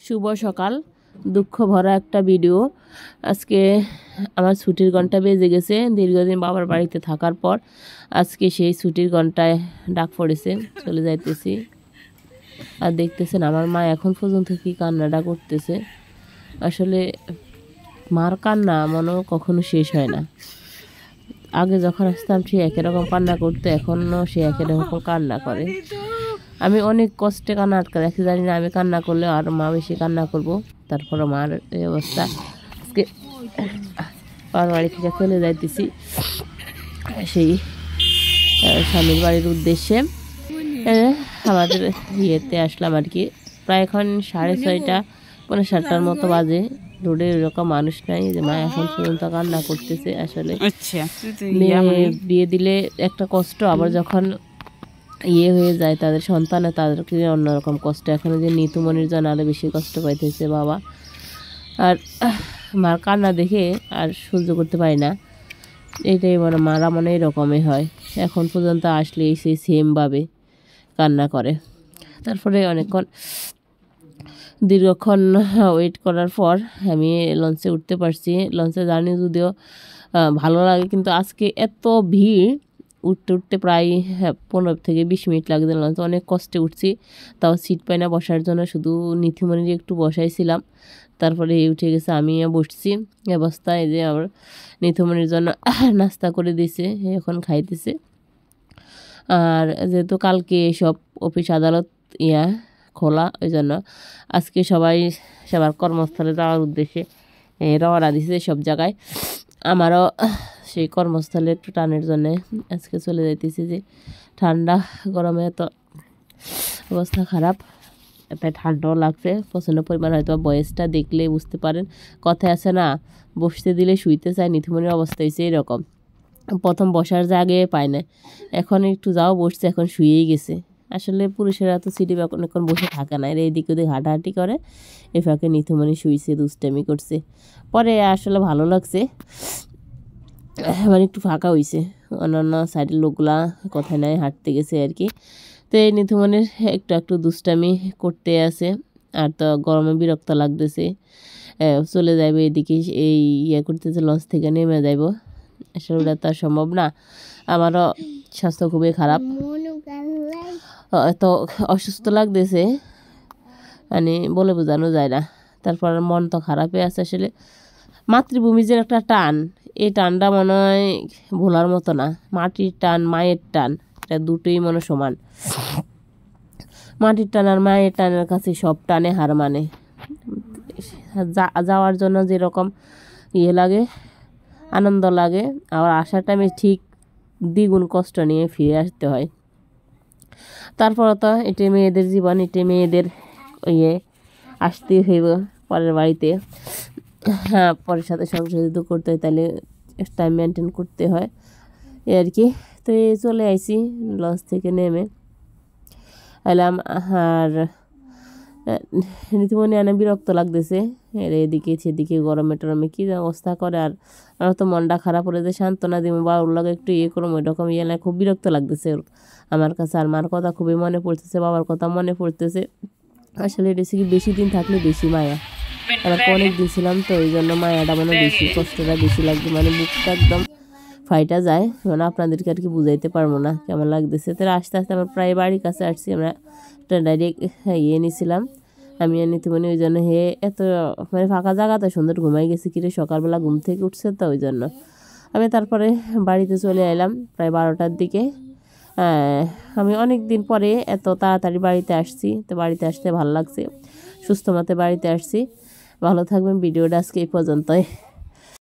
শুভ সকাল। দুঃখ ভরা একটা ভিডিও। আজকে আমার ছুটির ঘন্টা বেজে গেছে। দীর্ঘদিন বাবার বাড়িতে থাকার পর আজকে সেই ছুটির ঘন্টায় ডাক পড়েছে, চলে যাইতেছি। আর দেখতেছেন আমার মা এখন পর্যন্ত কি কান্নাটা করতেছে। আসলে মার কান্না মনে কখনো শেষ হয় না। আগে যখন আসতাম সে একই রকম কান্না করতো, এখনও সে একই রকম কান্না করে। আমি অনেক কষ্টে কান্না আটকে রাখি, জানি না আমি কান্না করলে আর মা বেশি কান্না করবো। তারপরে মার এই অবস্থা। আজকে বাবার বাড়ি থেকে চলে যাইতেছি সেই স্বামীর বাড়ির উদ্দেশ্যে। আমাদের ইয়েতে আসলাম আর কি। প্রায় এখন 6:30 পৌনে 7টার মতো বাজে। রোডে এরকম মানুষ নাই, যে মা এখন পর্যন্ত কান্না করতেছে। আসলে মেয়ে বিয়ে দিলে একটা কষ্ট, আবার যখন ইয়ে হয়ে যায় তাদের সন্তানে, তাদেরকে অন্যরকম কষ্ট। এখন যে নিতুমনির জন্য আরো বেশি কষ্ট পাইতেছে বাবা। আর মার কান্না দেখে আর সহ্য করতে পারি না। এটাই মানে মারা মনে এরকমই হয়। এখন পর্যন্ত আসলে সেই সেমভাবে কান্না করে। তারপরে অনেকক্ষণ দীর্ঘক্ষণ ওয়েট করার পর আমি লঞ্চে উঠতে পারছি। লঞ্চে জার্নি যদিও ভালো লাগে, কিন্তু আজকে এত ভিড়, উঠতে উঠতে প্রায় 15 থেকে 20 মিনিট লাগে। লঞ্চে অনেক কষ্টে উঠছি, তাও সিট পাই না বসার জন্য। শুধু নিথিমণির একটু বসাইছিলাম, তারপরে উঠে গেছে, আমি বসছি অবস্থায়। যে আমার নিথিমণির জন্য নাস্তা করে দিয়েছে, এখন খাইতেছে। আর যেহেতু কালকে সব অফিস আদালত খোলা, ওই জন্য আজকে সবাই সবার কর্মস্থলে যাওয়ার উদ্দেশ্যে রওনা দিছে সব জায়গায়। আমারও সেই কর্মস্থলে একটু টানের জন্যে আজকে চলে যাইতেছি। যে ঠান্ডা গরমে এত অবস্থা খারাপ, তাই ঠান্ডাও লাগছে প্রচণ্ড পরিমাণ। হয়তো বয়সটা দেখলে বুঝতে পারেন। কথায় আছে না, বসতে দিলে শুইতে চায়, নিথিমনির অবস্থা হয়েছে এরকম। প্রথম বসার জায়গায় পায় না, এখন একটু যাও বসছে, এখন শুয়েই গেছে। আসলে পুরুষেরা তো সিটি বা অনেকক্ষণ বসে থাকে না, এরা এদিক ওদিক হাঁটাহাঁটি করে। এ ফাঁকে নিথিমনি শুইছে, দুষ্টামি করছে। পরে আসলে ভালো লাগছে, মানে একটু ফাঁকা হয়েছে। অন্যান্য সাইডের লোকগুলা কথায় নাই হাঁটতে গেছে আর কি। তো এই নিথিমনির একটু একটু দুষ্টামি করতে আছে। আর তো গরমে বিরক্ত লাগতেছে, চলে যাইবে এদিকে এই করতেছে, লঞ্চ থেকে নেমে যাইব। আসলে ওটা তো সম্ভব না। আমারও স্বাস্থ্য খুবই খারাপ, এত অসুস্থ লাগতেছে, মানে বলে বোঝানো যায় না। তারপর মন তো খারাপই আছে। আসলে মাতৃভূমির যে একটা টান, এই টানটা মনে হয় ভোলার মতো না। মাটির টান, মায়ের টান, এটা দুটোই মনে সমান। মাটির টান আর মায়ের টানের কাছে সব টানে হার মানে। যাওয়ার জন্য যেরকম লাগে, আনন্দ লাগে, আবার আসার টাইমে ঠিক দ্বিগুণ কষ্ট নিয়ে ফিরে আসতে হয়। তারপর তো এটাই মেয়েদের জীবন, এটাই মেয়েদের আসতে হইব পরের বাড়িতে। হ্যাঁ, পরের সাথে সংশোধিত করতে হয়, তাহলে টাইম মেনটেন করতে হয় আর কি। তো চলে আইছি লঞ্চ থেকে নেমে এলাম। আর নিথিমনি অনেক বিরক্ত লাগতেছে, এদিকে সেদিকে গরমে টরমে কী অবস্থা করে। আর আমার তো মনটা খারাপ হলে যে সান্ত্বনা দিব বা ওর লাগে একটু করুম, ওই রকম না, খুব বিরক্ত লাগতেছে আমার কাছে। আর মার কথা খুবই মনে পড়তেছে, বাবার কথা মনে পড়তেছে। আসলে এটা কি বেশি দিন থাকলে বেশি মায়া। আর অনেক দিন ছিলাম তো, ওই জন্য মায়াটা মানে বেশি, কষ্টটা বেশি লাগবে, মানে বুকটা একদম ফাইটা যায়। মানে আপনাদেরকে আর কি বুঝাইতে পারবো না কেমন লাগতেছে। তাহলে আস্তে আস্তে আমরা প্রায় বাড়ির কাছে আসছি। আমরা একটা ডাইরেক্ট নিয়েছিলাম আমি আর নিতুমনি, ওই জন্য এত মানে ফাঁকা জায়গা তো সুন্দর ঘুমাই গেছি কিরে, সকালবেলা ঘুম থেকে উঠছে তো, ওই জন্য আমি তারপরে বাড়িতে চলে এলাম প্রায় 12টার দিকে। আমি অনেক দিন পরে এত তাড়াতাড়ি বাড়িতে আসছি, তো বাড়িতে আসতে ভালো লাগছে। সুস্থ মতে বাড়িতে আসছি। ভালো থাকবেন। ভিডিওটা আজকে এই পর্যন্তই।